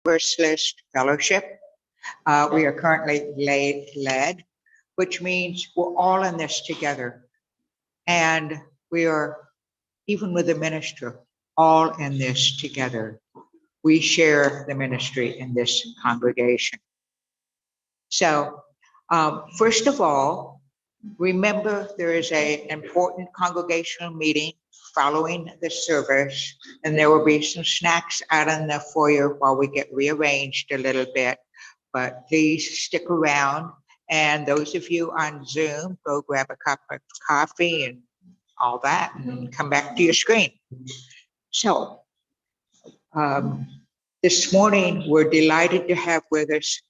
Universalist Fellowship. We are currently led, which means we're all in this together. And we are, even with the minister, all in this together. We share the ministry in this congregation. So, first of all, remember there is an important congregational meeting following the service, and there will be some snacks out in the foyer while we get rearranged a little bit. But please stick around. And those of you on Zoom, go grab a cup of coffee and all that and come back to your screen. So, this morning, we're delighted to have with us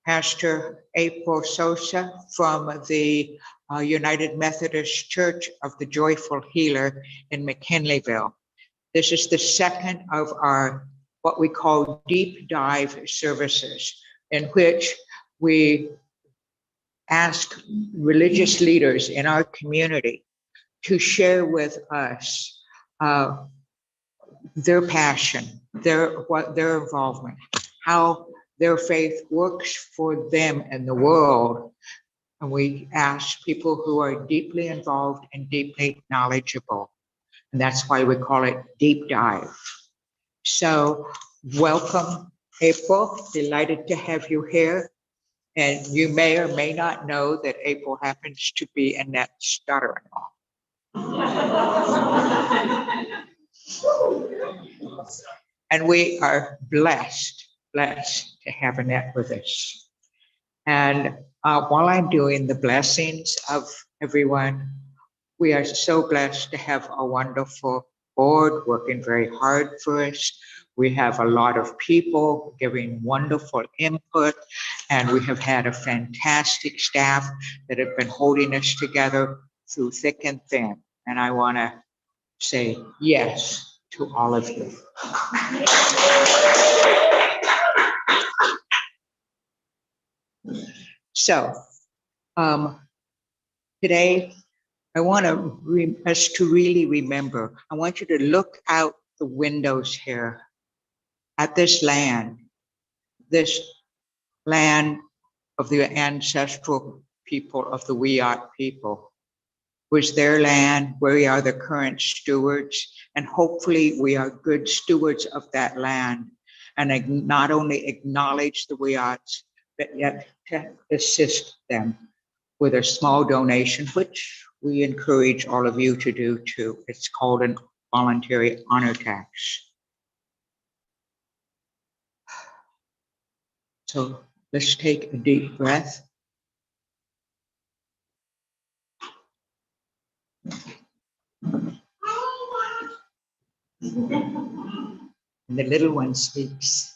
Pastor April Sosa from the United Methodist Church of the Joyful Healer in McKinleyville. This is the second of our what we call deep dive services, in which we ask religious leaders in our community to share with us their passion, their involvement, how their faith works for them in the world. And we ask people who are deeply involved and deeply knowledgeable. And that's why we call it Deep Dive. So welcome, April. Delighted to have you here. And you may or may not know that April happens to be Annette's daughter-in-law. And we are blessed to have Annette with us. And while I'm doing the blessings of everyone, we are so blessed to have a wonderful board working very hard for us. We have a lot of people giving wonderful input, and we have had a fantastic staff that have been holding us together through thick and thin. And I want to say yes to all of you. So today, I want us to really remember, I want you to look out the windows here at this land of the ancestral people of the Wiyot people. It was their land. We are the current stewards, and hopefully we are good stewards of that land, and not only acknowledge the Wiyots, but yet to assist them with a small donation, which we encourage all of you to do too. It's called a voluntary honor tax. So let's take a deep breath. And the little one speaks.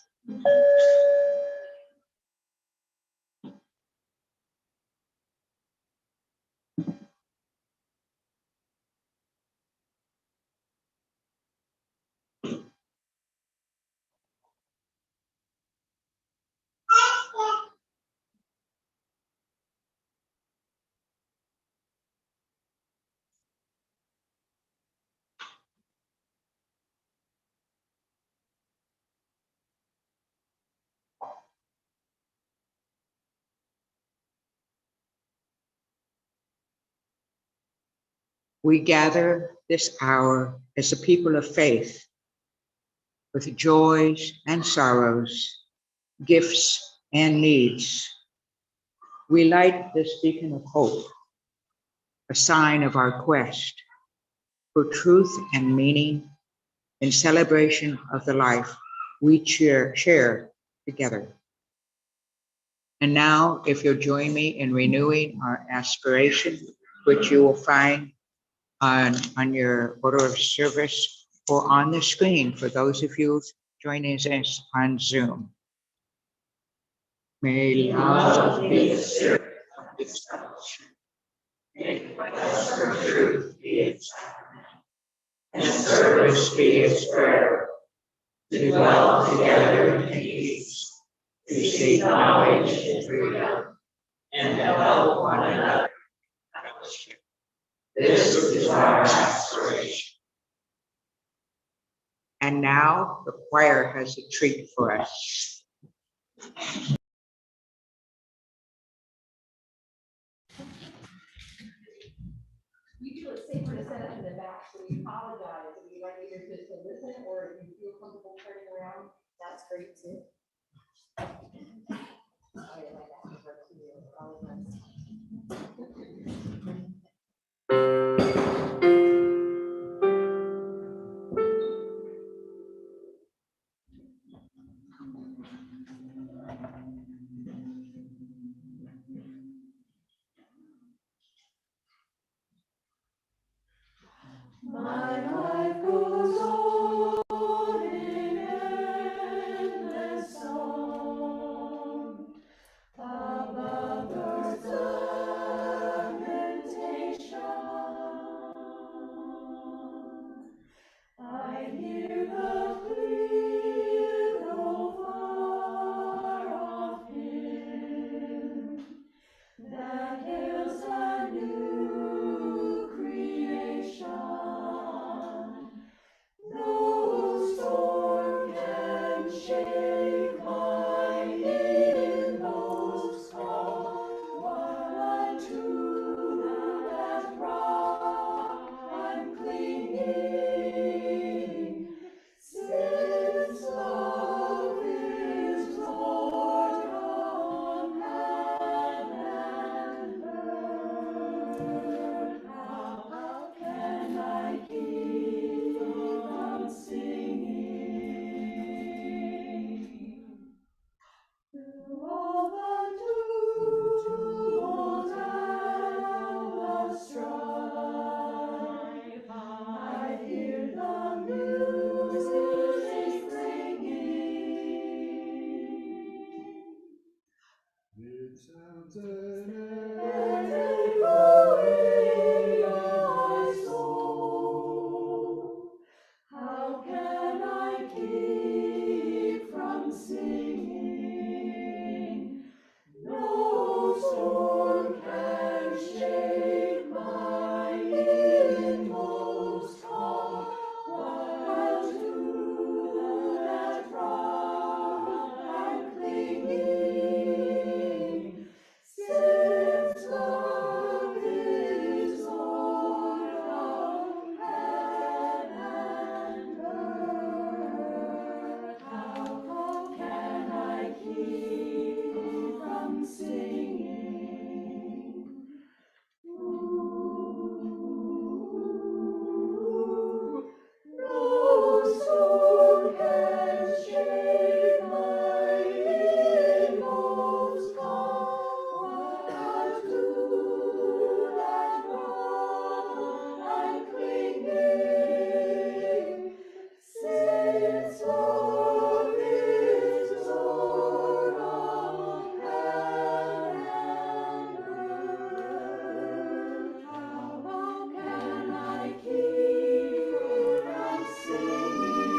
We gather this hour as a people of faith, with joys and sorrows, gifts and needs. We light this beacon of hope, a sign of our quest for truth and meaning in celebration of the life we share together. And now, if you'll join me in renewing our aspiration, which you will find on your order of service or on the screen for those of you joining us on Zoom. May love be the spirit of this fellowship. May quest for truth be its sacrament, and service be its prayer, to dwell together in peace, to seek knowledge and freedom, and to help one another in fellowship. This is our aspiration. And And now the choir has a treat for us. We feel it's safer to set up in the back, so we apologize. We'd like either to listen, or if you feel comfortable turning around, that's great too. Sorry, my back hurts too, all of us. My life goes on in endless song above earth's lamentation. I hear the clear, though far off hymn that hails a new creation. No storm can shake my inmost calm, while to that rock I'm clinging, since love is Lord of heaven and earth. How can I keep from singing? Through all the tumult and the strife, I hear the music ringing. It sounds an echo in my soul. How can I keep from singing? No storm can shake my inmost calm, while to that rock I'm clinging, since love is Lord of heaven and earth. How can I keep from singing? Ooh, no storm can shake my inmost calm, while to that rock I'm clinging, since love is Lord of heaven and earth. How can I keep from singing?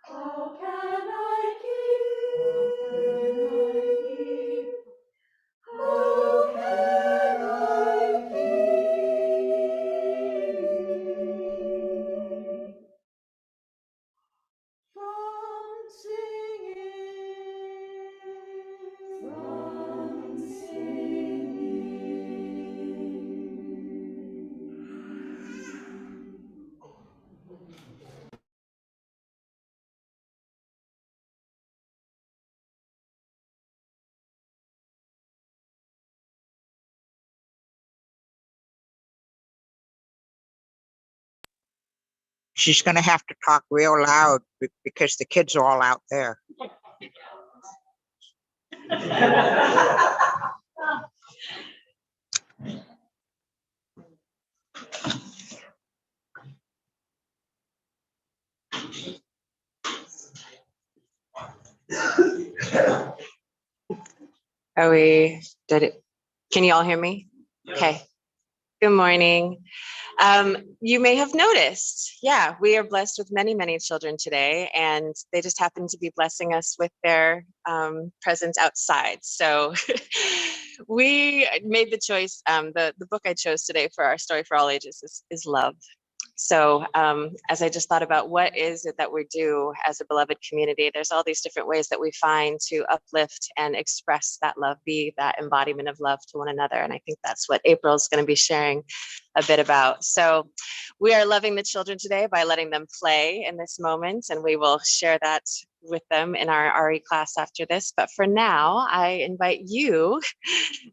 How can I keep? How can I keep from singing? From singing. She's going to have to talk real loud because the kids are all out there. Did it? Can you all hear me? Okay. Good morning. You may have noticed, yeah, we are blessed with many, many children today, and they just happen to be blessing us with their presence outside. So we made the choice. The book I chose today for our Story for All Ages is Love. So as I just thought about what is it that we do as a beloved community, there's all these different ways that we find to uplift and express that love, be that embodiment of love to one another. And I think that's what April is going to be sharing a bit about. So we are loving the children today by letting them play in this moment, and we will share that with them in our RE class after this. But for now, I invite you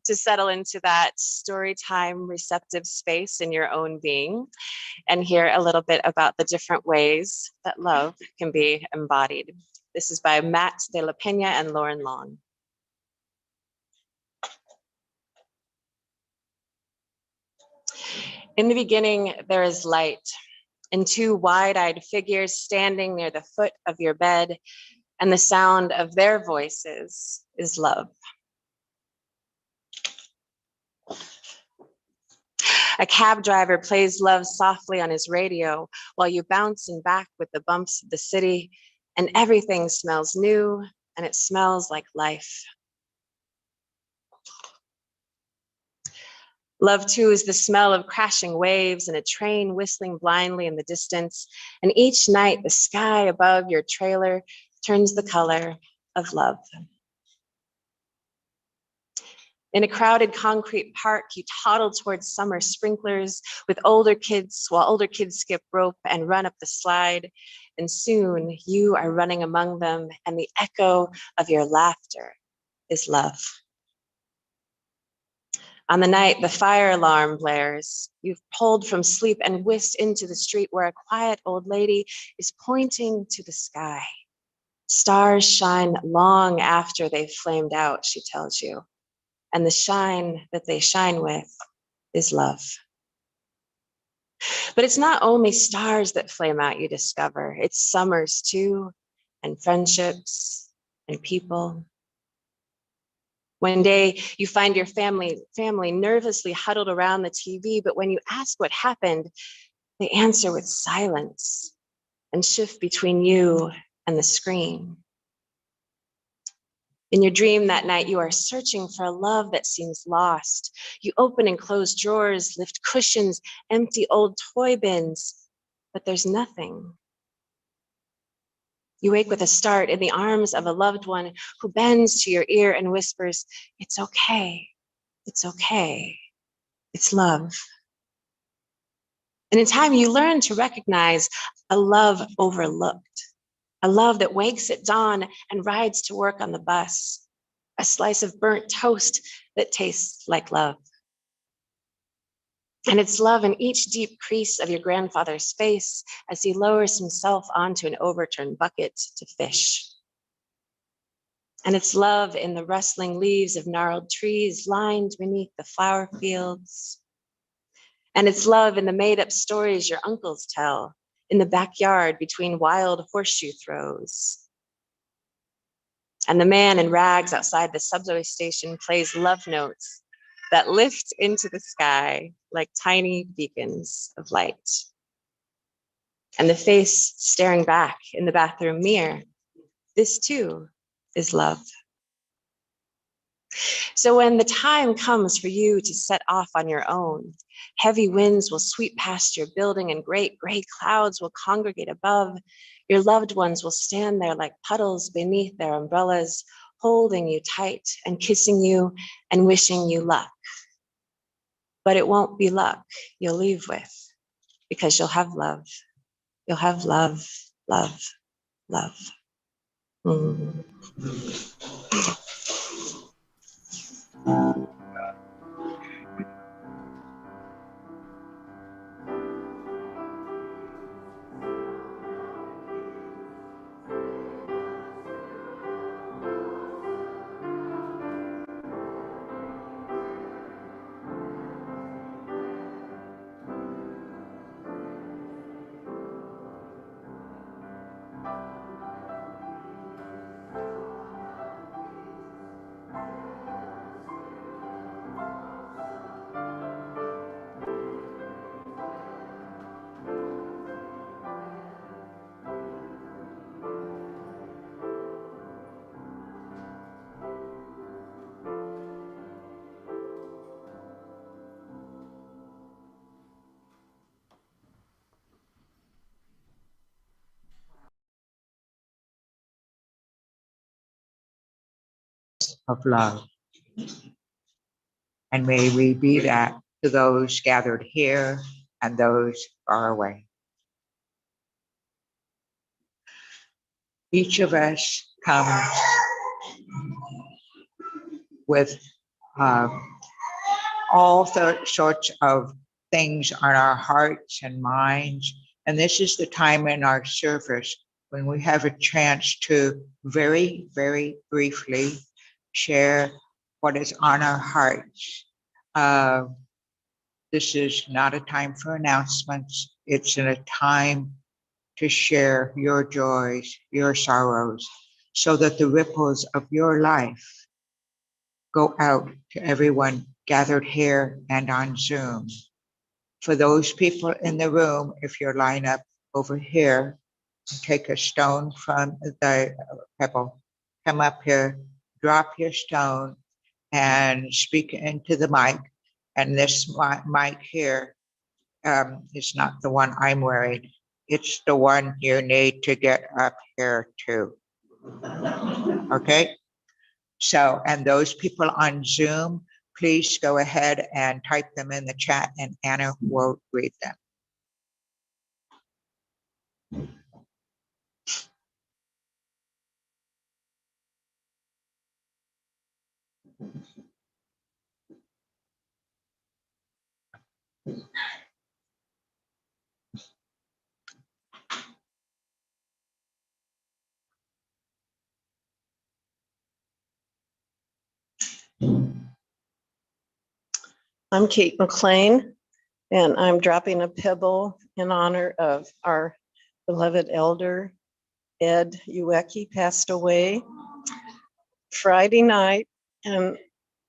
to settle into that story time receptive space in your own being and hear a little bit about the different ways that love can be embodied. This is by Matt de la Pena and Lauren Long. In the beginning, there is light, and two wide-eyed figures standing near the foot of your bed, and the sound of their voices is love. A cab driver plays love softly on his radio while you bounce and back with the bumps of the city, and everything smells new, and it smells like life. Love, too, is the smell of crashing waves and a train whistling blindly in the distance, and each night the sky above your trailer turns the color of love. In a crowded concrete park, you toddle towards summer sprinklers with older kids, while older kids skip rope and run up the slide. And soon you are running among them, and the echo of your laughter is love. On the night the fire alarm blares, you've pulled from sleep and whisked into the street where a quiet old lady is pointing to the sky. Stars shine long after they've flamed out, she tells you. And the shine that they shine with is love. But it's not only stars that flame out, you discover. It's summers too, and friendships, and people. One day you find your family nervously huddled around the TV, but when you ask what happened, they answer with silence and shift between you and the screen. In your dream that night, you are searching for a love that seems lost. You open and close drawers, lift cushions, empty old toy bins, but there's nothing. You wake with a start in the arms of a loved one who bends to your ear and whispers, "It's okay, it's okay, it's love." And in time, you learn to recognize a love overlooked, a love that wakes at dawn and rides to work on the bus, a slice of burnt toast that tastes like love. And it's love in each deep crease of your grandfather's face as he lowers himself onto an overturned bucket to fish. And it's love in the rustling leaves of gnarled trees lined beneath the flower fields. And it's love in the made-up stories your uncles tell in the backyard between wild horseshoe throws. And the man in rags outside the subway station plays love notes that lift into the sky like tiny beacons of light. And the face staring back in the bathroom mirror, this too is love. So when the time comes for you to set off on your own, heavy winds will sweep past your building and great gray clouds will congregate above. Your loved ones will stand there like puddles beneath their umbrellas, holding you tight and kissing you and wishing you luck. But it won't be luck you'll leave with, because you'll have love. You'll have love, love, love. Mm. of love. And may we be that to those gathered here and those far away. Each of us comes with all sorts of things on our hearts and minds. And this is the time in our service when we have a chance to very, very briefly share what is on our hearts. This is not a time for announcements. It's a time to share your joys, your sorrows, so that the ripples of your life go out to everyone gathered here and on Zoom. For those people in the room, if you're lined up over here, take a stone from the pebble, come up here, drop your stone, and speak into the mic. And this mic here is not the one I'm wearing. It's the one you need to get up here to. Okay? So, and those people on Zoom, please go ahead and type them in the chat and Anna will read them. I'm Kate McLean, and I'm dropping a pebble in honor of our beloved elder, Ed Uwecki, passed away Friday night, and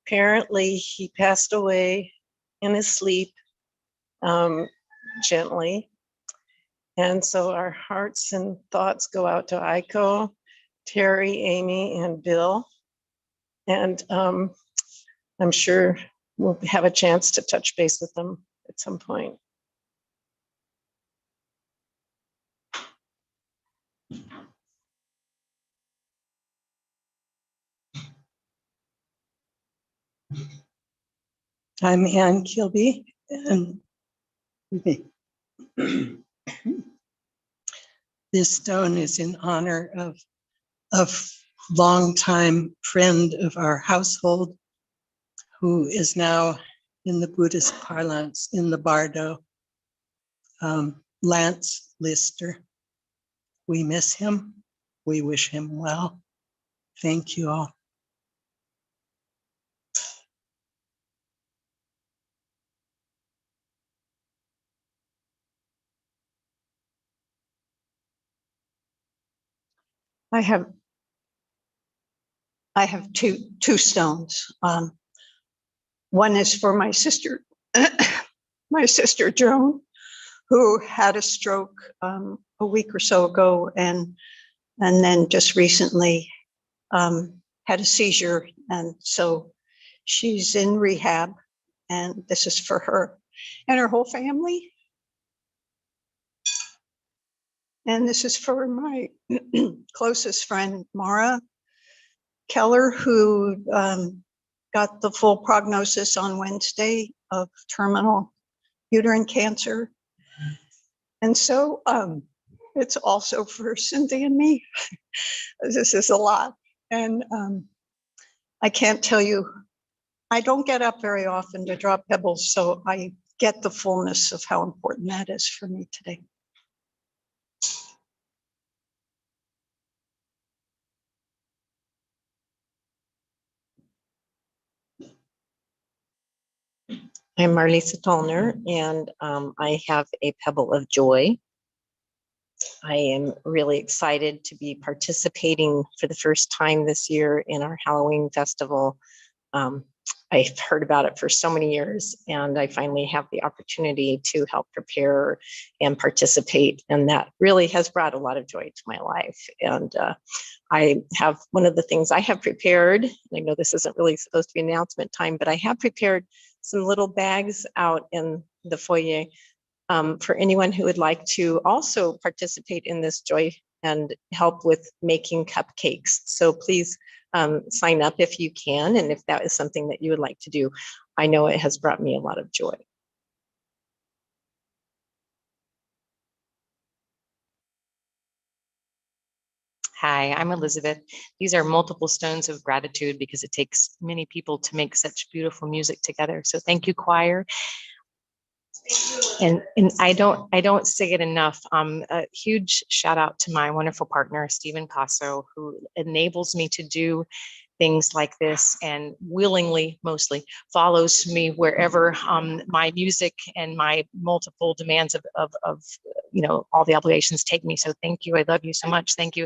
apparently he passed away in his sleep, gently. And so our hearts and thoughts go out to Aiko, Terry, Amy, and Bill. And I'm sure we'll have a chance to touch base with them at some point. I'm Ann Kilby, and this stone is in honor of a longtime friend of our household who is now in the Buddhist parlance in the bardo, Lance Lister. We miss him. We wish him well. Thank you all. I have two stones. One is for my sister, my sister Joan, who had a stroke a week or so ago, and then just recently had a seizure, and so she's in rehab, and this is for her and her whole family. And this is for my closest friend, Mara Keller, who got the full prognosis on Wednesday of terminal uterine cancer. And so it's also for Cindy and me. This is a lot. And I can't tell you, I don't get up very often to drop pebbles, so I get the fullness of how important that is for me today. I'm Marlisa Tollner, and I have a pebble of joy. I am really excited to be participating for the first time this year in our Halloween festival. I've heard about it for so many years, and I finally have the opportunity to help prepare and participate, and that really has brought a lot of joy to my life. And I have one of the things I have prepared, and I know this isn't really supposed to be announcement time, but I have prepared some little bags out in the foyer for anyone who would like to also participate in this joy and help with making cupcakes. So please sign up if you can, and if that is something that you would like to do. I know it has brought me a lot of joy. Hi, I'm Elizabeth. These are multiple stones of gratitude because it takes many people to make such beautiful music together. So thank you, choir. And I don't say it enough. A huge shout out to my wonderful partner, Stephen Casso, who enables me to do things like this and willingly, mostly, follows me wherever my music and my multiple demands of all the obligations take me. So thank you. I love you so much. Thank you.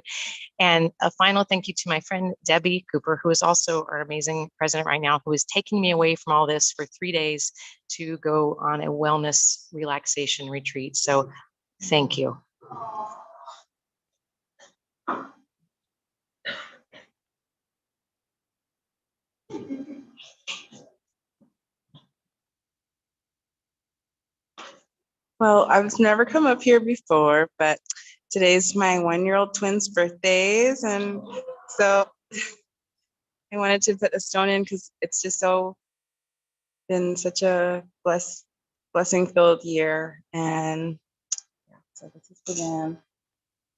And a final thank you to my friend Debbie Cooper, who is also our amazing president right now, who is taking me away from all this for 3 days to go on a wellness relaxation retreat. So thank you. Well, I've never come up here before, but today's my 1-year-old twins' birthdays. And so I wanted to put a stone in because it's just been such a blessing filled year. And yeah, so this is for them.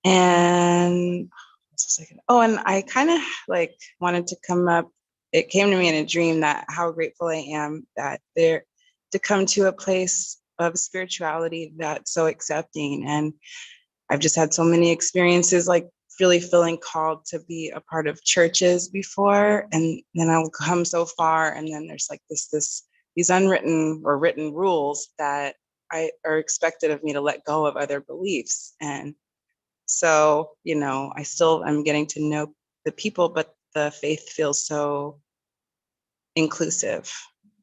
And what's the second? Oh, and I kind of like wanted to come up. It came to me in a dream that how grateful I am that they're to come to a place of spirituality that's so accepting. And I've just had so many experiences, like really feeling called to be a part of churches before, and then I'll come so far, and then there's like these unwritten or written rules that are expected of me to let go of other beliefs. And so, I'm getting to know the people, but the faith feels so inclusive,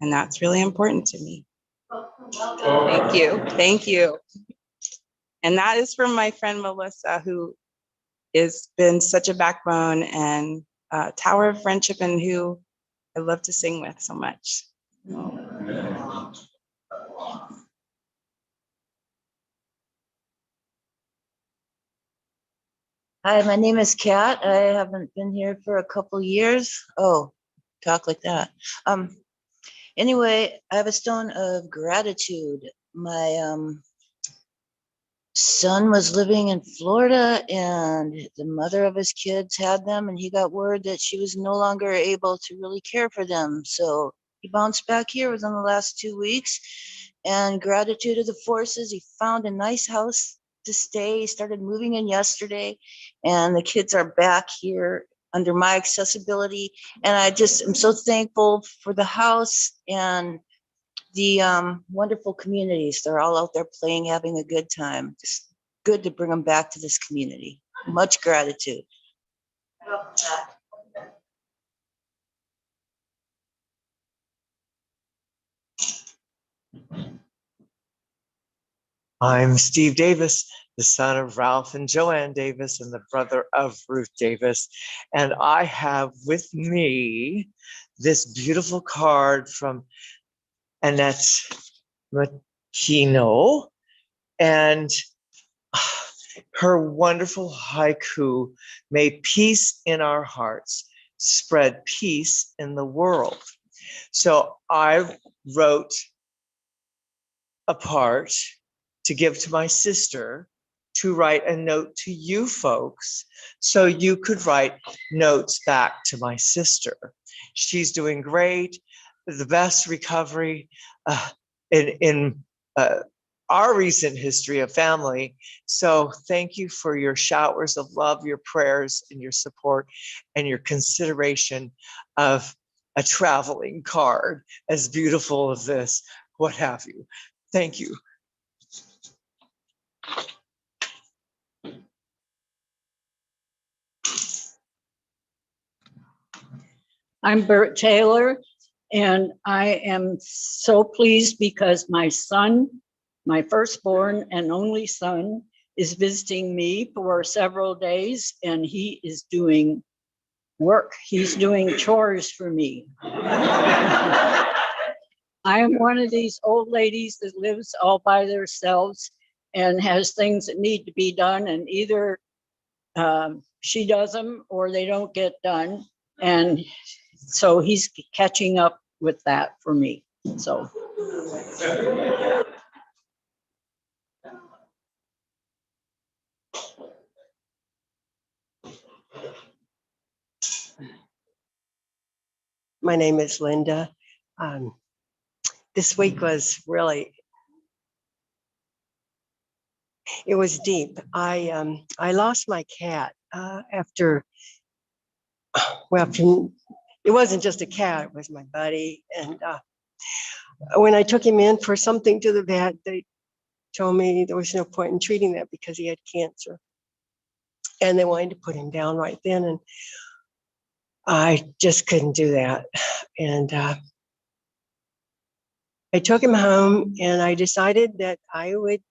and that's really important to me. Thank you. Thank you. And that is from my friend Melissa, who has been such a backbone and tower of friendship, and who I love to sing with so much. Hi, my name is Kat. I haven't been here for a couple years. Oh, talk like that. Anyway, I have a stone of gratitude. My son was living in Florida, and the mother of his kids had them, and he got word that she was no longer able to really care for them. So he bounced back here within the last 2 weeks, and gratitude to the forces, he found a nice house to stay. He started moving in yesterday, and the kids are back here under my accessibility. And I just am so thankful for the house and the wonderful communities. They're all out there playing, having a good time. Just good to bring them back to this community. Much gratitude. I'm Steve Davis, the son of Ralph and Joanne Davis and the brother of Ruth Davis. And I have with me this beautiful card from Annette Makino and her wonderful haiku, "May peace in our hearts spread peace in the world." So I wrote a part to give to my sister to write a note to you folks so you could write notes back to my sister. She's doing great, the best recovery in our recent history of family. So thank you for your showers of love, your prayers, and your support, and your consideration of a traveling card as beautiful as this, what have you. Thank you. I'm Bert Taylor, and I am so pleased because my son, my firstborn and only son, is visiting me for several days, and he is doing work. He's doing chores for me. I am one of these old ladies that lives all by themselves and has things that need to be done, and either she does them or they don't get done. And so he's catching up with that for me. So my name is Linda. This week was really, it was deep. I lost my cat after, it wasn't just a cat, it was my buddy. And when I took him in for something to the vet, they told me there was no point in treating that because he had cancer. And they wanted to put him down right then. And I just couldn't do that. And I took him home and I decided that I would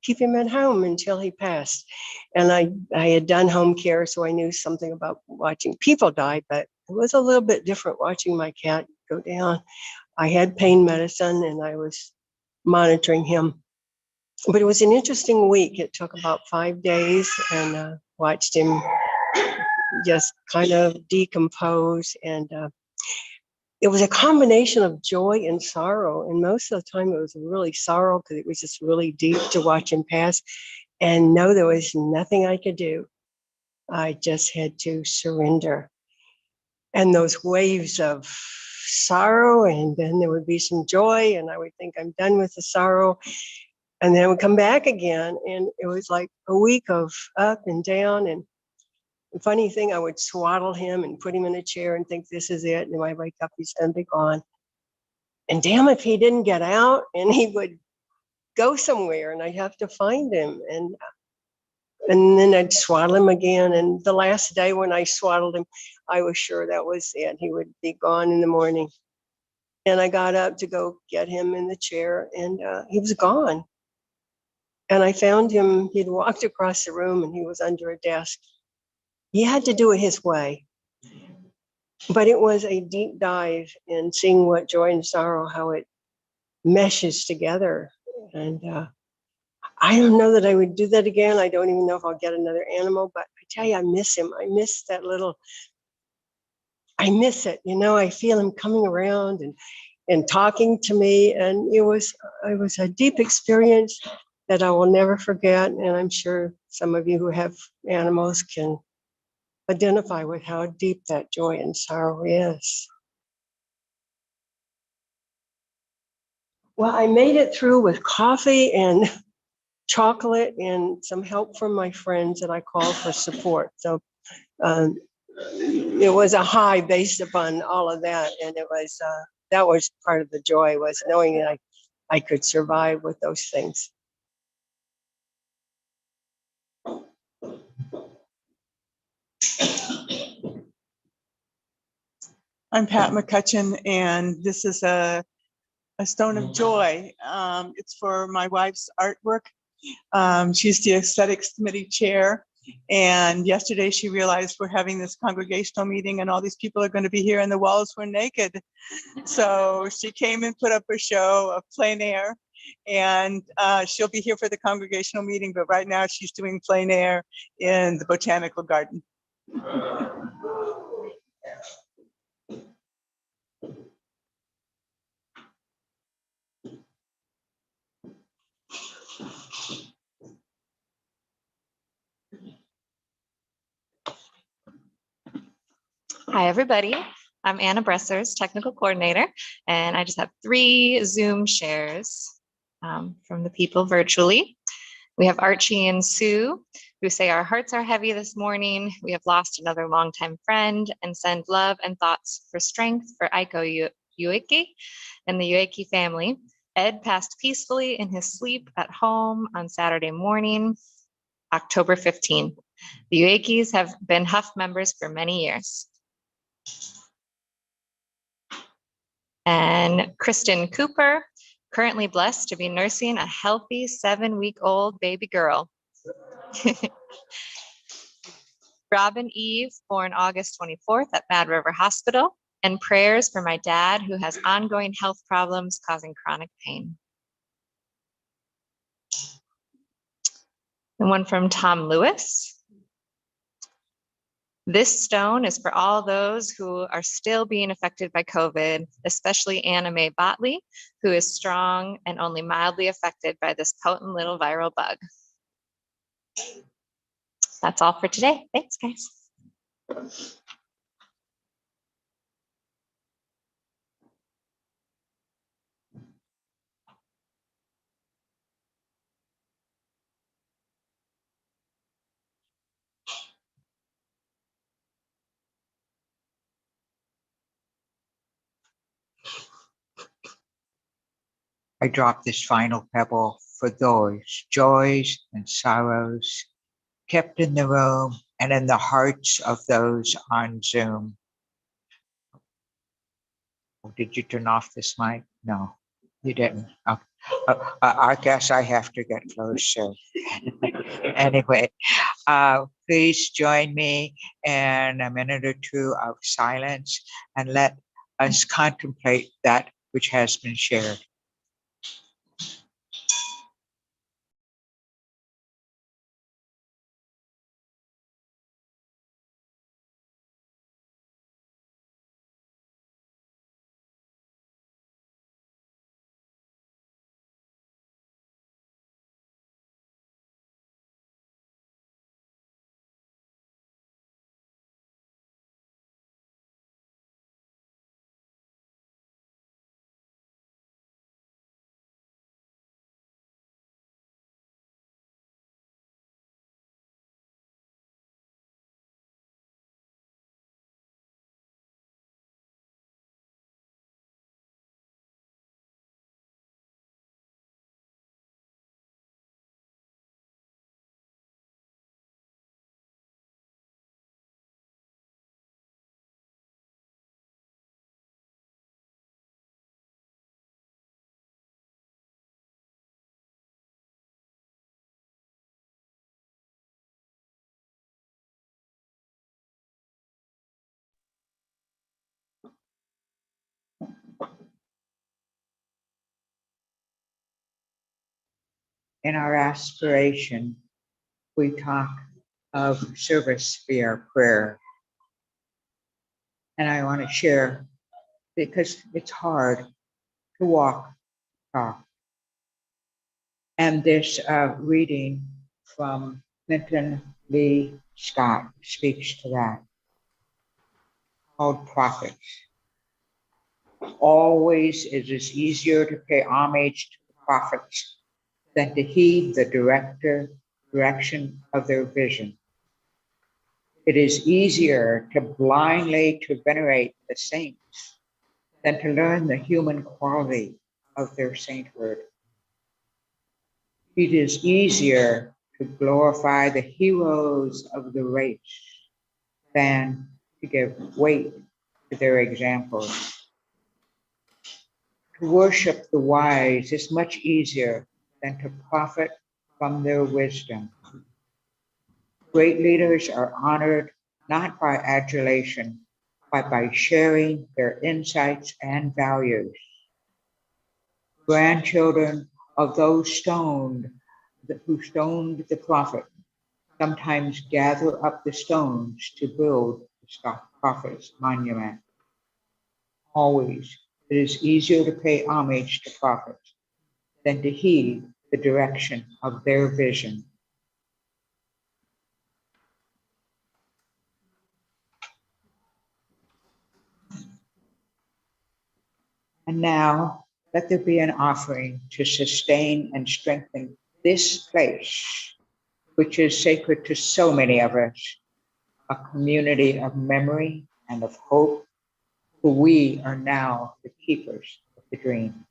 keep him at home until he passed. And I had done home care, so I knew something about watching people die, but it was a little bit different watching my cat go down. I had pain medicine and I was monitoring him. But it was an interesting week. It took about 5 days and watched him just kind of decompose. And it was a combination of joy and sorrow. And most of the time it was really sorrow because it was just really deep to watch him pass. And no, there was nothing I could do. I just had to surrender. And those waves of sorrow, and then there would be some joy, and I would think I'm done with the sorrow. And then it would come back again. And it was like a week of up and down. And the funny thing, I would swaddle him and put him in a chair and think this is it. And when I wake up, he's going to be gone. And damn if he didn't get out, and he would go somewhere and I'd have to find him. And then I'd swaddle him again. And the last day when I swaddled him, I was sure that was it. He would be gone in the morning. And I got up to go get him in the chair, and he was gone. And I found him, he'd walked across the room and he was under a desk. He had to do it his way. But it was a deep dive in seeing what joy and sorrow, how it meshes together. And I don't know that I would do that again. I don't even know if I'll get another animal, but I tell you, I miss him. I miss that little, I miss it. You know, I feel him coming around and talking to me. And it was a deep experience that I will never forget. And I'm sure some of you who have animals can identify with how deep that joy and sorrow is. Well, I made it through with coffee and chocolate and some help from my friends that I called for support. So it was a high based upon all of that. And it was, that was part of the joy, was knowing that I could survive with those things. I'm Pat McCutcheon, and this is a stone of joy. It's for my wife's artwork. She's the aesthetics committee chair. And yesterday she realized we're having this congregational meeting and all these people are going to be here and the walls were naked. So she came and put up a show of plein air, and she'll be here for the congregational meeting, but right now she's doing plein air in the botanical garden. Hi, everybody. I'm Anna Bressers, technical coordinator, and I just have 3 Zoom shares from the people virtually. We have Archie and Sue, who say our hearts are heavy this morning. We have lost another longtime friend and send love and thoughts for strength for Aiko Ueki and the Ueki family. Ed passed peacefully in his sleep at home on Saturday morning, October 15th. The Uekis have been Huff members for many years. And Kristen Cooper, currently blessed to be nursing a healthy 7-week-old baby girl. Robin Eve, born August 24th at Mad River Hospital, and prayers for my dad who has ongoing health problems causing chronic pain. And one from Tom Lewis. This stone is for all those who are still being affected by COVID, especially Anna Mae Botley, who is strong and only mildly affected by this potent little viral bug. That's all for today. Thanks, guys. I drop this final pebble for those joys and sorrows kept in the room and in the hearts of those on Zoom. Oh, did you turn off this mic? No, you didn't. Oh, I guess I have to get closer. Anyway, please join me in a minute or two of silence and let us contemplate that which has been shared. In our aspiration, we talk of service via prayer. And I want to share because it's hard to walk, talk. And this reading from Clinton Lee Scott speaks to that, called Prophets. Always it is easier to pay homage to the prophets than to heed the direction of their vision. It is easier to blindly to venerate the saints than to learn the human quality of their sainthood. It is easier to glorify the heroes of the race than to give weight to their examples. To worship the wise is much easier than to profit from their wisdom. Great leaders are honored not by adulation, but by sharing their insights and values. Grandchildren of those who stoned the prophet sometimes gather up the stones to build the prophet's monument. Always, it is easier to pay homage to prophets than to heed the direction of their vision. And now, let there be an offering to sustain and strengthen this place, which is sacred to so many of us, a community of memory and of hope, for we are now the keepers of the dream.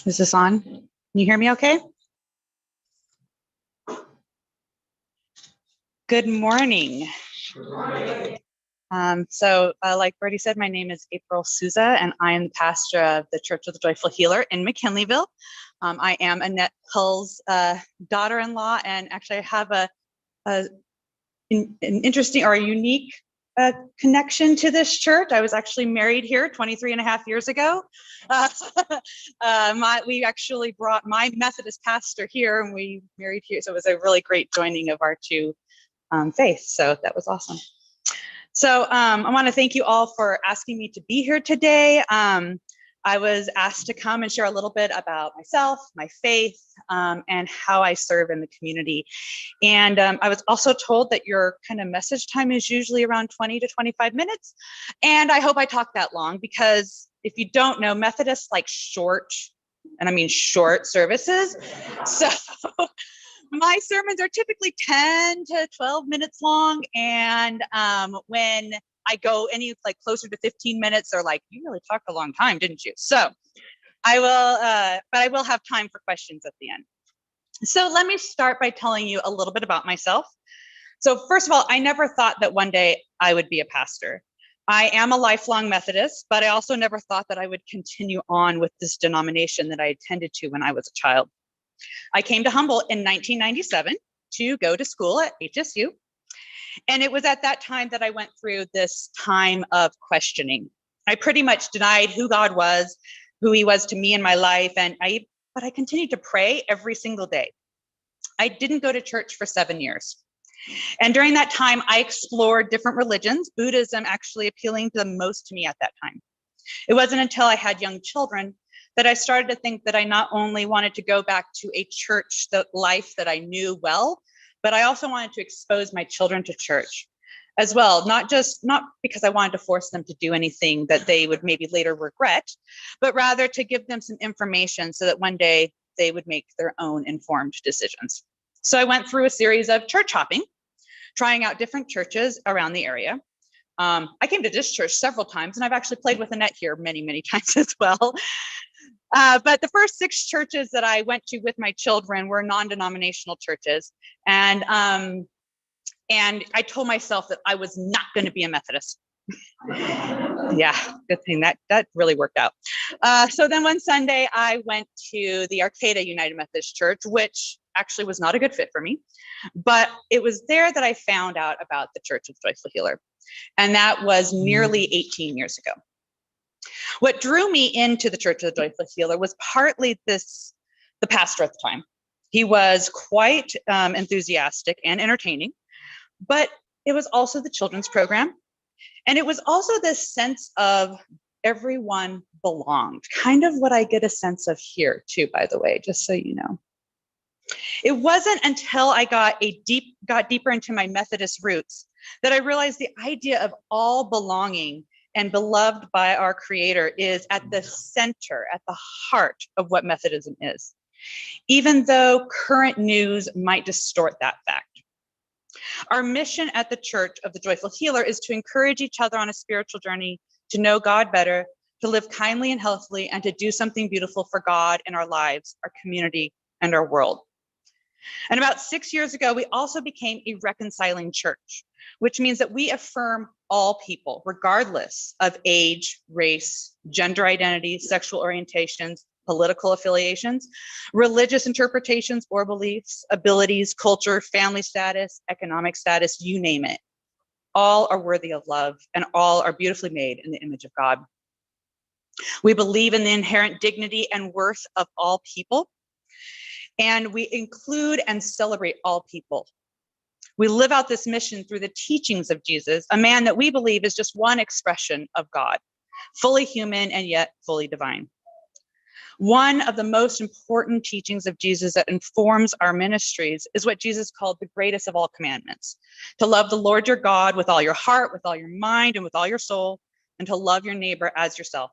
Is this on? Can you hear me okay? Good morning. Like Bertie said, my name is April Souza, and I am the pastor of the Church of the Joyful Healer in McKinleyville. I am Annette Hull's daughter-in-law, and actually I have an interesting or a unique connection to this church. I was actually married here 23 and a half years ago. We actually brought my Methodist pastor here, and we married here. So it was a really great joining of our two faiths. So that was awesome. So I want to thank you all for asking me to be here today. I was asked to come and share a little bit about myself, my faith, and how I serve in the community. And I was also told that your kind of message time is usually around 20 to 25 minutes. And I hope I talk that long, because if you don't know, Methodists like short, and I mean short services. So my sermons are typically 10 to 12 minutes long. And when I go any like closer to 15 minutes, they're like, you really talked a long time, didn't you? So I will, but I will have time for questions at the end. So let me start by telling you a little bit about myself. So first of all, I never thought that one day I would be a pastor. I am a lifelong Methodist, but I also never thought that I would continue on with this denomination that I attended to when I was a child. I came to Humboldt in 1997 to go to school at HSU. And it was at that time that I went through this time of questioning. I pretty much denied who God was, who he was to me in my life. But I continued to pray every single day. I didn't go to church for 7 years. And during that time, I explored different religions, Buddhism actually appealing the most to me at that time. It wasn't until I had young children that I started to think that I not only wanted to go back to a church life that I knew well, but I also wanted to expose my children to church as well. Not because I wanted to force them to do anything that they would maybe later regret, but rather to give them some information so that one day they would make their own informed decisions. So I went through a series of church hopping, trying out different churches around the area. I came to this church several times, and I've actually played with Annette here many, many times as well. But the first 6 churches that I went to with my children were non-denominational churches. And I told myself that I was not going to be a Methodist. Yeah, good thing that really worked out. So then one Sunday I went to the Arcata United Methodist Church, which actually was not a good fit for me. But it was there that I found out about the Church of the Joyful Healer. And that was nearly 18 years ago. What drew me into the Church of the Joyful Healer was partly the pastor at the time. He was quite enthusiastic and entertaining, but it was also the children's program. And it was also this sense of everyone belonged, kind of what I get a sense of here too, by the way, just so you know. It wasn't until I got deeper into my Methodist roots that I realized the idea of all belonging and beloved by our Creator is at the center, at the heart of what Methodism is, even though current news might distort that fact. Our mission at the Church of the Joyful Healer is to encourage each other on a spiritual journey, to know God better, to live kindly and healthily, and to do something beautiful for God in our lives, our community, and our world. And about 6 years ago, we also became a reconciling church, which means that we affirm all people, regardless of age, race, gender identity, sexual orientations, political affiliations, religious interpretations or beliefs, abilities, culture, family status, economic status, you name it. All are worthy of love, and all are beautifully made in the image of God. We believe in the inherent dignity and worth of all people, and we include and celebrate all people. We live out this mission through the teachings of Jesus, a man that we believe is just one expression of God, fully human and yet fully divine. One of the most important teachings of Jesus that informs our ministries is what Jesus called the greatest of all commandments: to love the Lord your God with all your heart, with all your mind, and with all your soul, and to love your neighbor as yourself.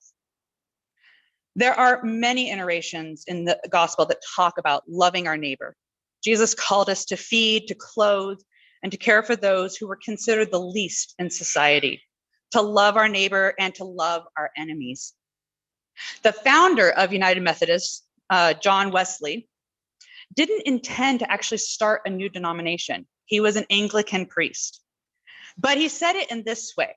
There are many iterations in the gospel that talk about loving our neighbor. Jesus called us to feed, to clothe, and to care for those who were considered the least in society, to love our neighbor and to love our enemies. The founder of United Methodists, John Wesley, didn't intend to actually start a new denomination. He was an Anglican priest. But he said it in this way: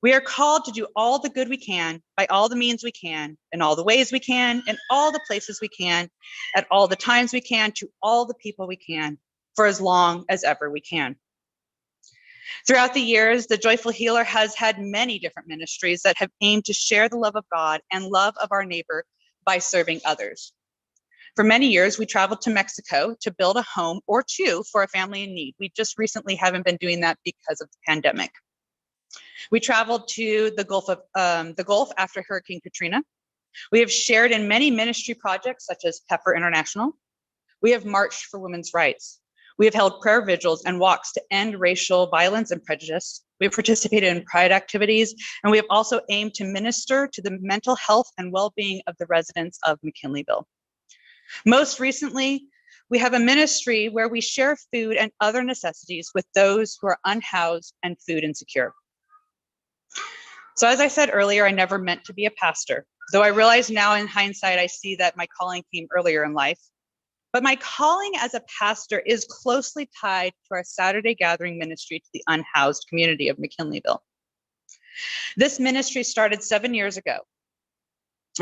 we are called to do all the good we can by all the means we can, in all the ways we can, in all the places we can, at all the times we can, to all the people we can, for as long as ever we can. Throughout the years, the Joyful Healer has had many different ministries that have aimed to share the love of God and love of our neighbor by serving others. For many years, we traveled to Mexico to build a home or two for a family in need. We just recently haven't been doing that because of the pandemic. We traveled to the Gulf after Hurricane Katrina. We have shared in many ministry projects such as Pepper International. We have marched for women's rights. We have held prayer vigils and walks to end racial violence and prejudice. We have participated in pride activities, and we have also aimed to minister to the mental health and well-being of the residents of McKinleyville. Most recently, we have a ministry where we share food and other necessities with those who are unhoused and food insecure. So as I said earlier, I never meant to be a pastor, though I realize now in hindsight, I see that my calling came earlier in life. But my calling as a pastor is closely tied to our Saturday gathering ministry to the unhoused community of McKinleyville. This ministry started 7 years ago.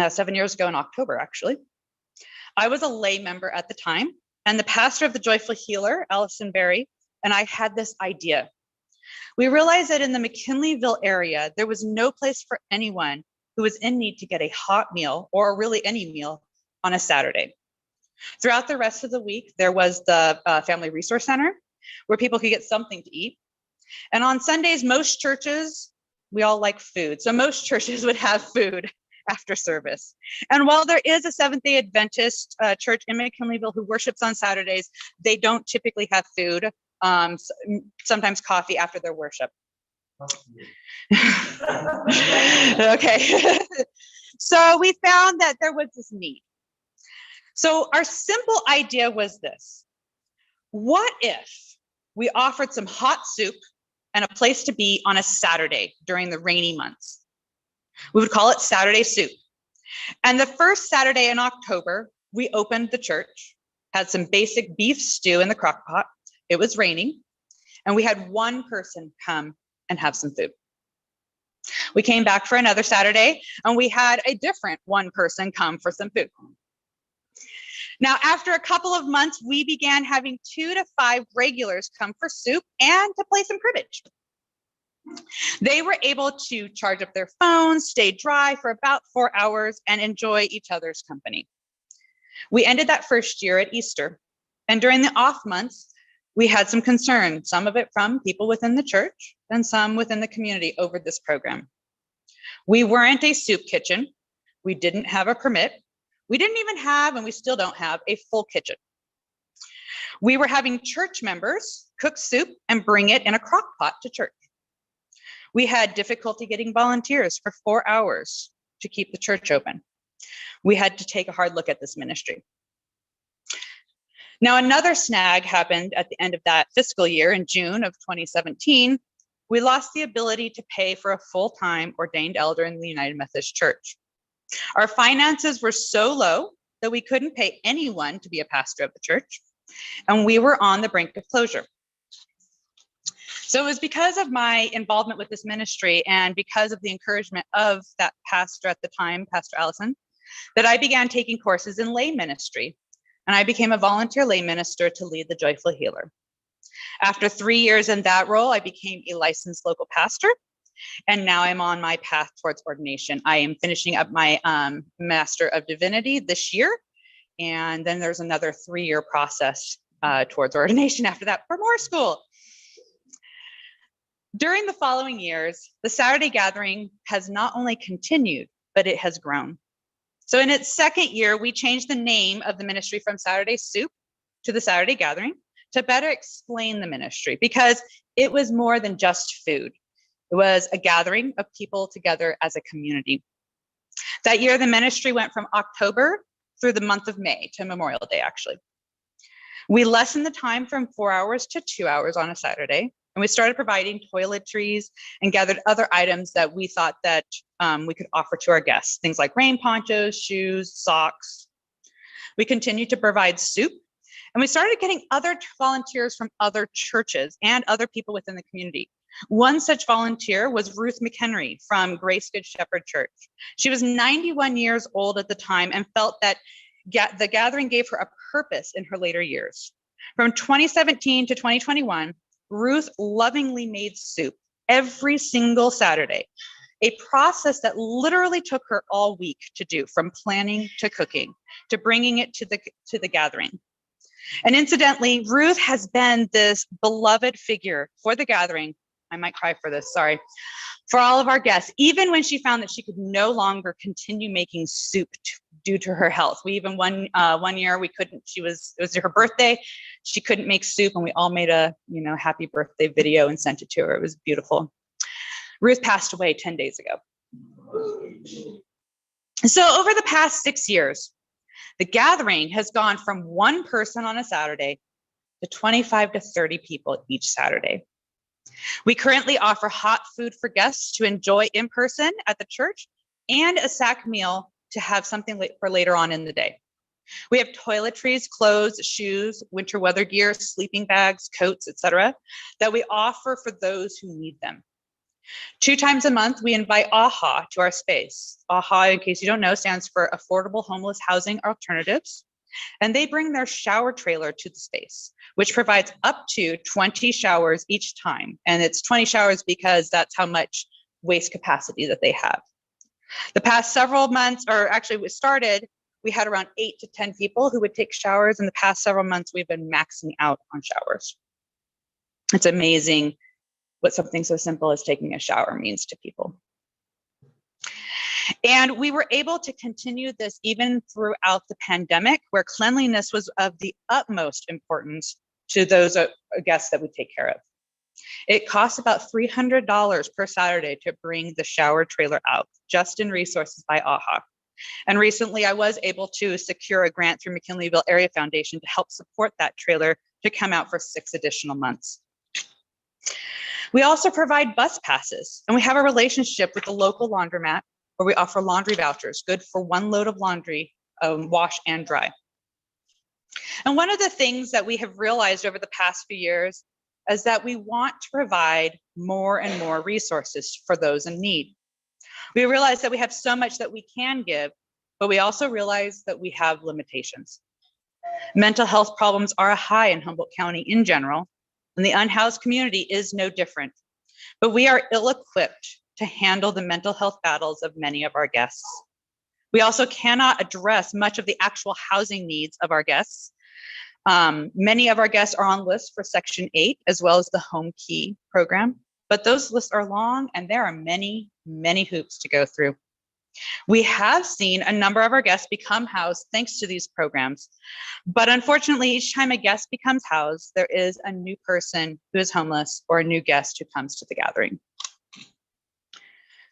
7 years ago in October, actually. I was a lay member at the time, and the pastor of the Joyful Healer, Allison Berry, and I had this idea. We realized that in the McKinleyville area, there was no place for anyone who was in need to get a hot meal, or really any meal, on a Saturday. Throughout the rest of the week, there was the Family Resource Center, where people could get something to eat. And on Sundays, most churches, we all like food, so most churches would have food after service. And while there is a Seventh-day Adventist church in McKinleyville who worships on Saturdays, they don't typically have food, sometimes coffee after their worship. Okay. So we found that there was this need. So our simple idea was this: what if we offered some hot soup and a place to be on a Saturday during the rainy months? We would call it Saturday Soup. And the first Saturday in October, we opened the church, had some basic beef stew in the crock pot. It was raining, and we had one person come and have some food. We came back for another Saturday, and we had a different one person come for some food. Now, after a couple of months, we began having 2 to 5 regulars come for soup and to play some cribbage. They were able to charge up their phones, stay dry for about 4 hours, and enjoy each other's company. We ended that first year at Easter, and during the off months, we had some concern, some of it from people within the church and some within the community over this program. We weren't a soup kitchen. We didn't have a permit. We didn't even have, and we still don't have, a full kitchen. We were having church members cook soup and bring it in a crock pot to church. We had difficulty getting volunteers for 4 hours to keep the church open. We had to take a hard look at this ministry. Now, another snag happened at the end of that fiscal year in June of 2017. We lost the ability to pay for a full-time ordained elder in the United Methodist Church. Our finances were so low that we couldn't pay anyone to be a pastor of the church, and we were on the brink of closure. So it was because of my involvement with this ministry and because of the encouragement of that pastor at the time, Pastor Allison, that I began taking courses in lay ministry, and I became a volunteer lay minister to lead the Joyful Healer. After 3 years in that role, I became a licensed local pastor, and now I'm on my path towards ordination. I am finishing up my Master of Divinity this year, and then there's another 3-year process towards ordination after that for more school. During the following years, the Saturday gathering has not only continued, but it has grown. So in its second year, we changed the name of the ministry from Saturday Soup to the Saturday Gathering to better explain the ministry, because it was more than just food. It was a gathering of people together as a community. That year, the ministry went from October through the month of May to Memorial Day, actually. We lessened the time from 4 hours to 2 hours on a Saturday, and we started providing toiletries and gathered other items that we thought that we could offer to our guests, things like rain ponchos, shoes, socks. We continue to provide soup, and we started getting other volunteers from other churches and other people within the community. One such volunteer was Ruth Mchenry from Grace Good Shepherd Church. She was 91 years old at the time and felt that the gathering gave her a purpose in her later years. From 2017 to 2021, Ruth lovingly made soup every single Saturday, a process that literally took her all week to do, from planning to cooking to bringing it to the gathering. And incidentally, Ruth has been this beloved figure for the gathering. I might cry for this, sorry. For all of our guests, even when she found that she could no longer continue making soup due to her health. We even one year we couldn't, it was her birthday, she couldn't make soup, and we all made a happy birthday video and sent it to her. It was beautiful. Ruth passed away 10 days ago. So over the past 6 years, the gathering has gone from one person on a Saturday to 25 to 30 people each Saturday. We currently offer hot food for guests to enjoy in person at the church, and a sack meal to have something for later on in the day. We have toiletries, clothes, shoes, winter weather gear, sleeping bags, coats, etc., that we offer for those who need them. 2 times a month, we invite AHA to our space. AHA, in case you don't know, stands for Affordable Homeless Housing Alternatives. And they bring their shower trailer to the space, which provides up to 20 showers each time. And it's 20 showers because that's how much waste capacity that they have. The past several months, or actually we had around 8 to 10 people who would take showers. In the past several months, we've been maxing out on showers. It's amazing what something so simple as taking a shower means to people. And we were able to continue this even throughout the pandemic, where cleanliness was of the utmost importance to those guests that we take care of. It costs about $300 per Saturday to bring the shower trailer out, just in resources by AHA. And recently I was able to secure a grant through McKinleyville Area Foundation to help support that trailer to come out for 6 additional months. We also provide bus passes, and we have a relationship with the local laundromat where we offer laundry vouchers, good for 1 load of laundry, wash and dry. And one of the things that we have realized over the past few years is that we want to provide more and more resources for those in need. We realize that we have so much that we can give, but we also realize that we have limitations. Mental health problems are high in Humboldt County in general, and the unhoused community is no different. But we are ill-equipped to handle the mental health battles of many of our guests. We also cannot address much of the actual housing needs of our guests. Many of our guests are on lists for Section 8, as well as the Home Key program, but those lists are long and there are many, many hoops to go through. We have seen a number of our guests become housed thanks to these programs, but unfortunately, each time a guest becomes housed, there is a new person who is homeless or a new guest who comes to the gathering.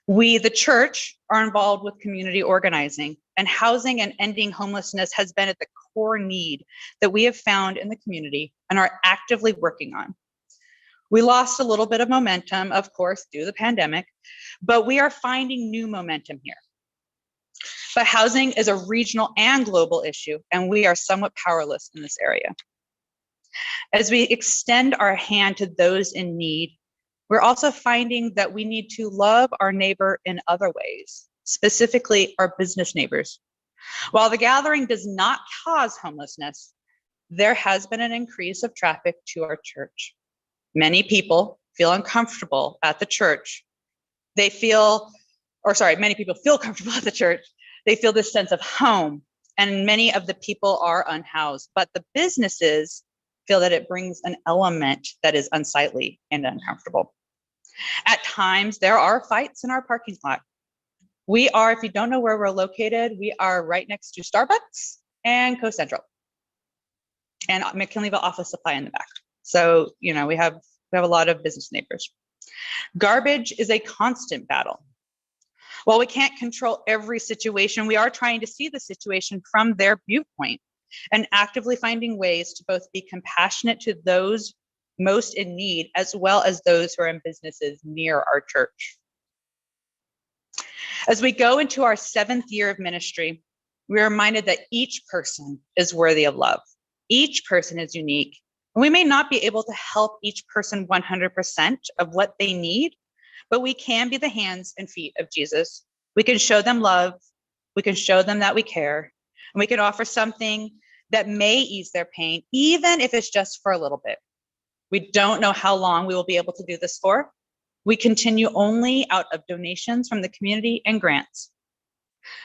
We, the church, are involved with community organizing, and housing and ending homelessness has been at the core need that we have found in the community and are actively working on. We lost a little bit of momentum, of course, due to the pandemic, but we are finding new momentum here. But housing is a regional and global issue, and we are somewhat powerless in this area. As we extend our hand to those in need, we're also finding that we need to love our neighbor in other ways, specifically our business neighbors. While the gathering does not cause homelessness, there has been an increase of traffic to our church. Many people feel uncomfortable at the church. Many people feel comfortable at the church. They feel this sense of home, and many of the people are unhoused, but the businesses feel that it brings an element that is unsightly and uncomfortable. At times, there are fights in our parking lot. We are, if you don't know where we're located, we are right next to Starbucks and Co Central and McKinleyville Office Supply in the back. So, we have a lot of business neighbors. Garbage is a constant battle. While we can't control every situation, we are trying to see the situation from their viewpoint and actively finding ways to both be compassionate to those most in need, as well as those who are in businesses near our church. As we go into our 7th year of ministry, we're reminded that each person is worthy of love. Each person is unique. And we may not be able to help each person 100% of what they need, but we can be the hands and feet of Jesus. We can show them love. We can show them that we care. And we can offer something that may ease their pain, even if it's just for a little bit. We don't know how long we will be able to do this for. We continue only out of donations from the community and grants.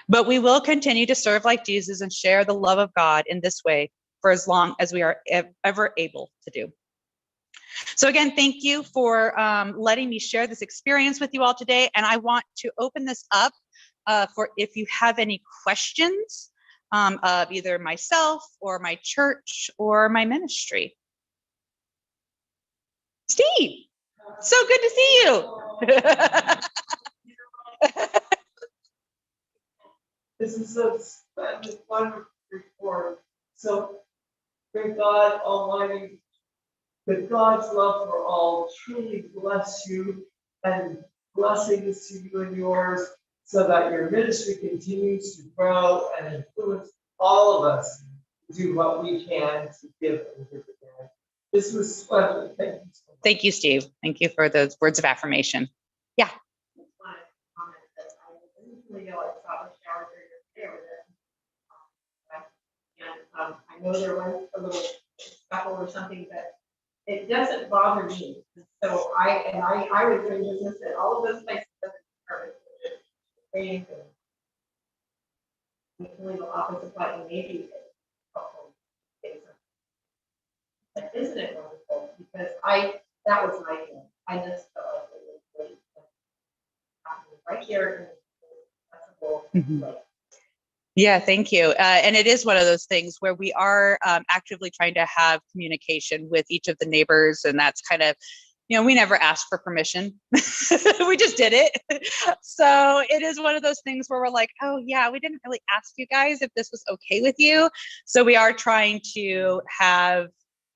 But we will continue to serve like Jesus and share the love of God in this way for as long as we are ever able to do. So again, thank you for letting me share this experience with you all today. And I want to open this up for if you have any questions of either myself or my church or my ministry. Steve, so good to see you. This is a splendid, wonderful report. So, may God Almighty, with God's love for all, truly bless you and blessings to you and yours, so that your ministry continues to grow and influence all of us to do what we can to give and give again. This was splendid. Thank you so much. Thank you, Steve. Thank you for those words of affirmation. Yeah. I know there was a little scuffle or something, but it doesn't bother me. So I was doing business at all of those places. Legal office supply and maybe. Isn't it wonderful? Because that was my thing. I just felt like it was great. Right here. Yeah, thank you. And it is one of those things where we are actively trying to have communication with each of the neighbors. And that's kind of, we never asked for permission. We just did it. So it is one of those things where we're like, oh yeah, we didn't really ask you guys if this was okay with you. So we are trying to have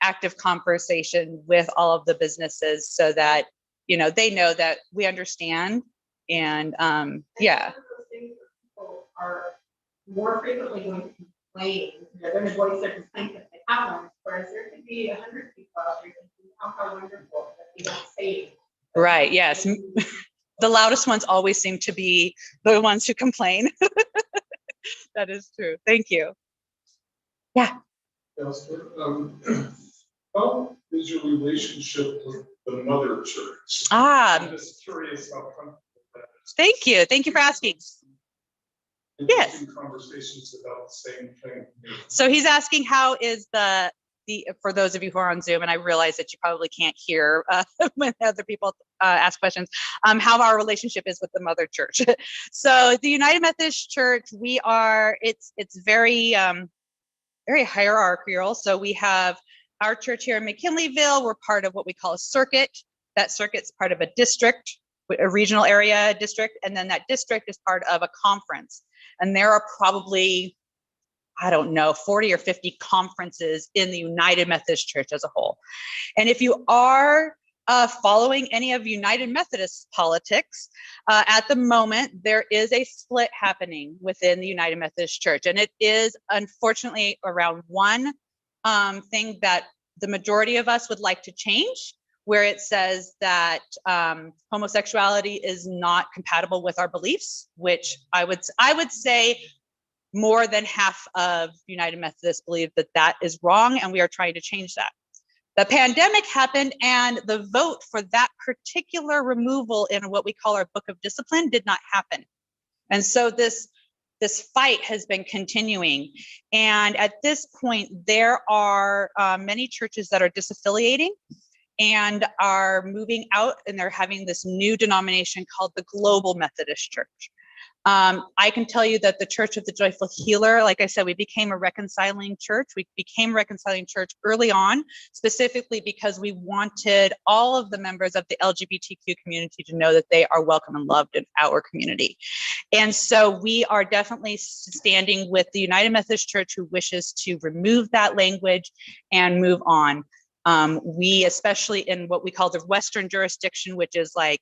active conversation with all of the businesses so that, they know that we understand. And yeah. People are more frequently going to complain. They're going to voice their complaint if they have one, whereas there could be 100 people out there thinking, how wonderful that they don't say it. Right, yes. The loudest ones always seem to be the ones who complain. That is true. Thank you. Yeah. Pastor, how is your relationship with the mother church? I'm just curious how comfortable that is. Thank you. Thank you for asking. Yes. Conversations about the same thing. So he's asking how is the for those of you who are on Zoom, and I realize that you probably can't hear when other people ask questions, how our relationship is with the mother church. So the United Methodist Church, it's very, very hierarchical. So we have our church here in McKinleyville. We're part of what we call a circuit. That circuit's part of a district, a regional area district, and then that district is part of a conference. And there are probably, 40 or 50 conferences in the United Methodist Church as a whole. And if you are following any of United Methodist politics, at the moment, there is a split happening within the United Methodist Church. And it is unfortunately around one thing that the majority of us would like to change, where it says that homosexuality is not compatible with our beliefs, which I would say more than half of United Methodists believe that that is wrong, and we are trying to change that. The pandemic happened, and the vote for that particular removal in what we call our Book of Discipline did not happen. And so this fight has been continuing. And at this point, there are many churches that are disaffiliating and are moving out, and they're having this new denomination called the Global Methodist Church. I can tell you that the Church of the Joyful Healer, like I said, we became a reconciling church. We became a reconciling church early on, specifically because we wanted all of the members of the LGBTQ community to know that they are welcome and loved in our community. And so we are definitely standing with the United Methodist Church, who wishes to remove that language and move on. We, especially in what we call the Western jurisdiction, which is like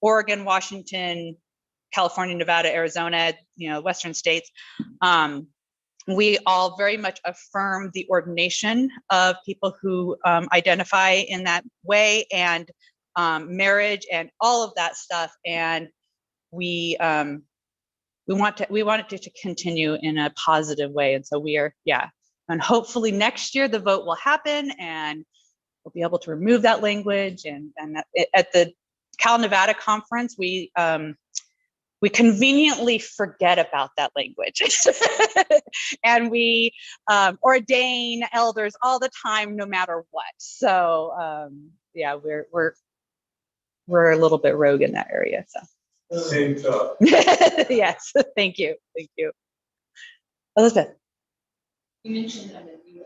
Oregon, Washington, California, Nevada, Arizona, Western states, we all very much affirm the ordination of people who identify in that way, and marriage and all of that stuff. And we want it to continue in a positive way. And so we are, yeah. And hopefully next year the vote will happen and we'll be able to remove that language. And at the Cal Nevada conference, we conveniently forget about that language. And we ordain elders all the time, no matter what. So yeah, we're a little bit rogue in that area. So Same stuff. yes, thank you. Elizabeth. You mentioned that you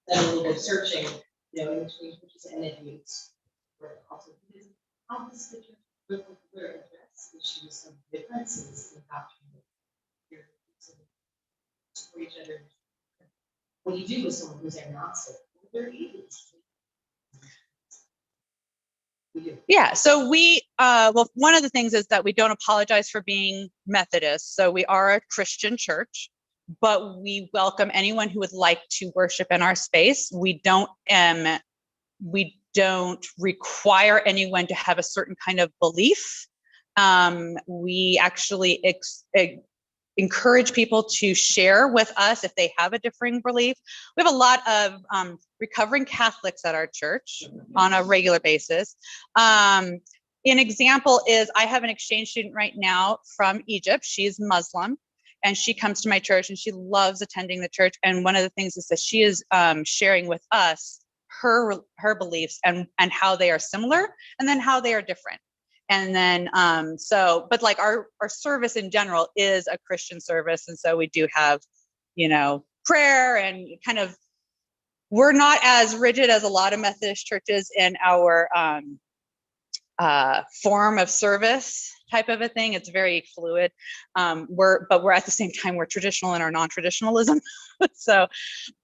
done a little bit of searching, in between churches and educates. Also, how does the church address issues of differences in doctrine for each other? What do you do with someone who's agnostic? They're atheists. Yeah, so well, one of the things is that we don't apologize for being Methodist. So we are a Christian church, but we welcome anyone who would like to worship in our space. We don't require anyone to have a certain kind of belief. We actually encourage people to share with us if they have a differing belief. We have a lot of recovering Catholics at our church on a regular basis. An example is I have an exchange student right now from Egypt. She's Muslim and she comes to my church and she loves attending the church. And one of the things is that she is sharing with us her beliefs and how they are similar and then how they are different. And then, but like our service in general is a Christian service. And so we do have, prayer and kind of, we're not as rigid as a lot of Methodist churches in our form of service type of a thing. It's very fluid. But we're at the same time, we're traditional in our non-traditionalism. So,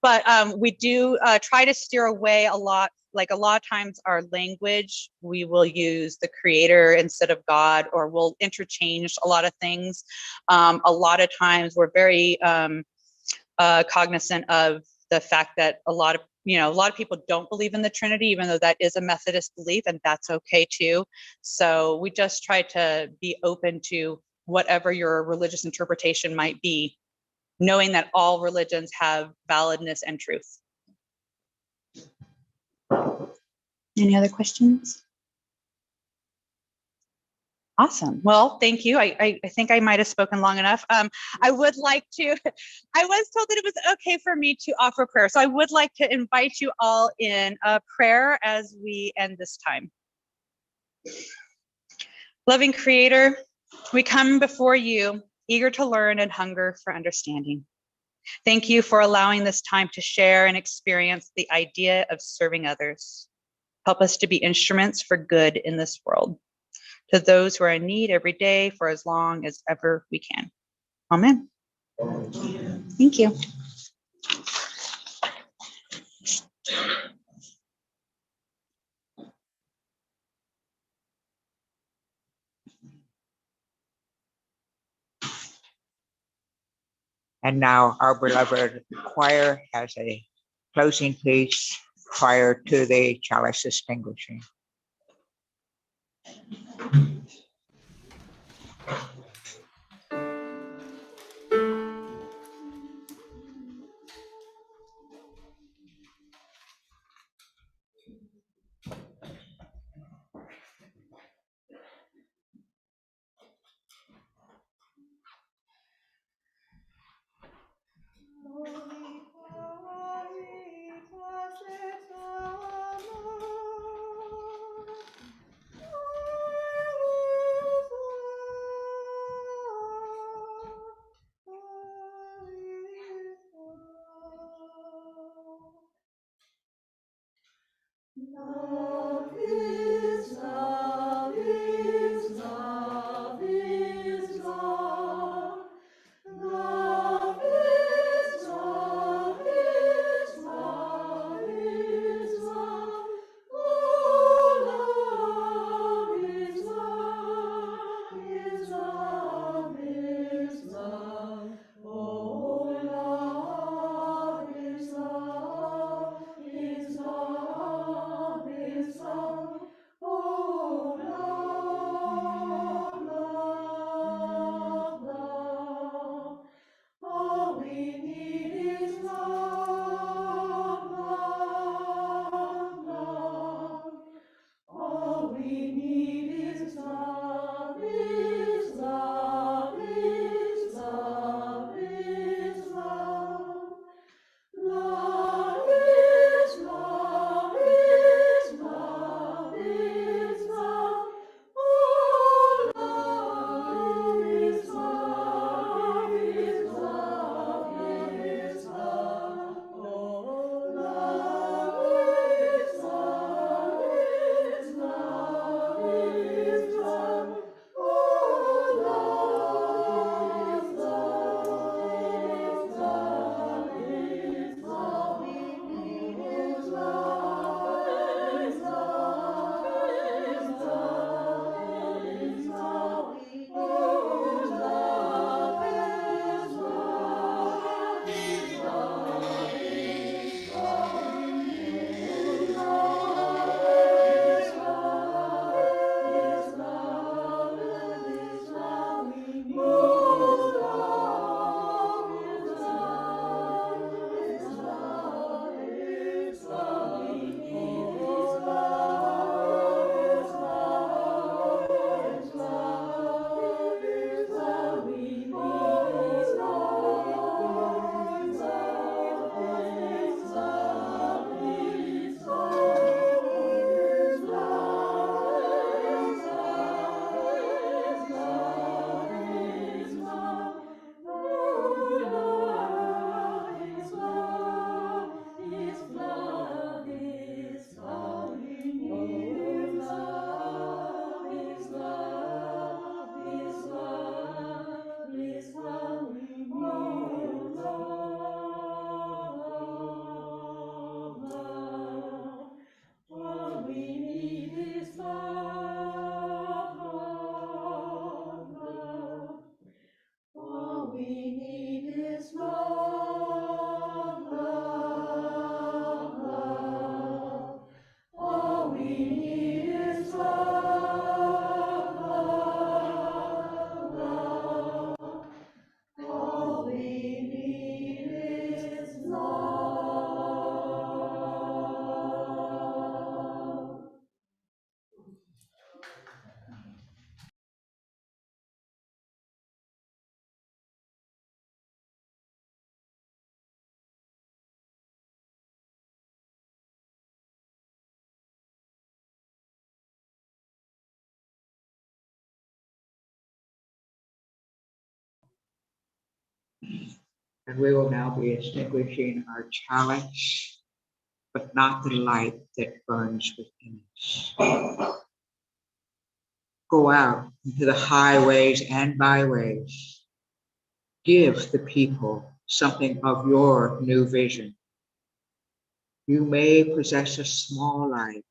but we do try to steer away a lot. Like a lot of times our language, we will use the creator instead of God, or we'll interchange a lot of things. A lot of times we're very cognizant of the fact that a lot of people don't believe in the Trinity, even though that is a Methodist belief, and that's okay too. So we just try to be open to whatever your religious interpretation might be, knowing that all religions have validness and truth. Any other questions? Awesome. Well, thank you. I think I might have spoken long enough. I was told that it was okay for me to offer prayer. So I would like to invite you all in a prayer as we end this time. Loving Creator, we come before you, eager to learn and hunger for understanding. Thank you for allowing this time to share and experience the idea of serving others. Help us to be instruments for good in this world, to those who are in need every day for as long as ever we can. Amen. Thank you. And now our beloved choir has a closing piece prior to the chalice extinguishing. need is love, love, love. All we need is love, love, love. All we need is love, love, love. All we need is love. And we will now be extinguishing our chalice, but not the light that burns within us. Go out into the highways and byways. Give the people something of your new vision. You may possess a small light,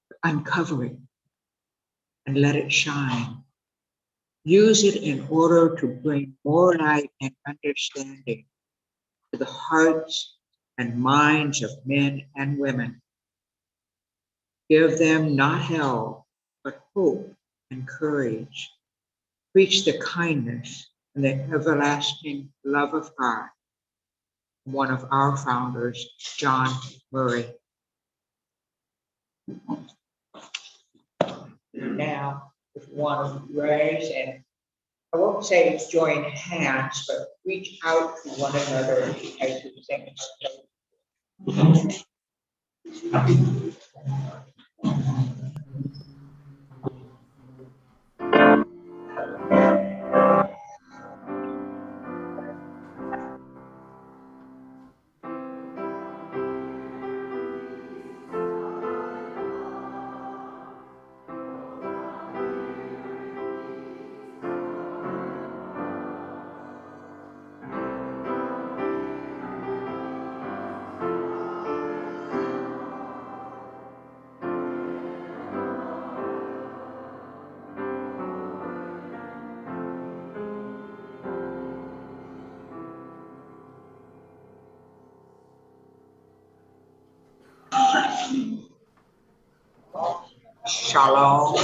but uncover it and let it shine. Use it in order to bring more light and understanding to the hearts and minds of men and women. Give them not hell, but hope and courage. Preach the kindness and the everlasting love of God. One of our founders, John Murray. Now, if one raise, and I won't say it's join hands, but reach out to one another as you sing. Shalom,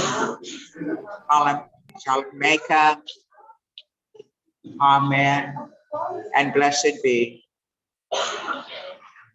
Shalom, Amen, and blessed be.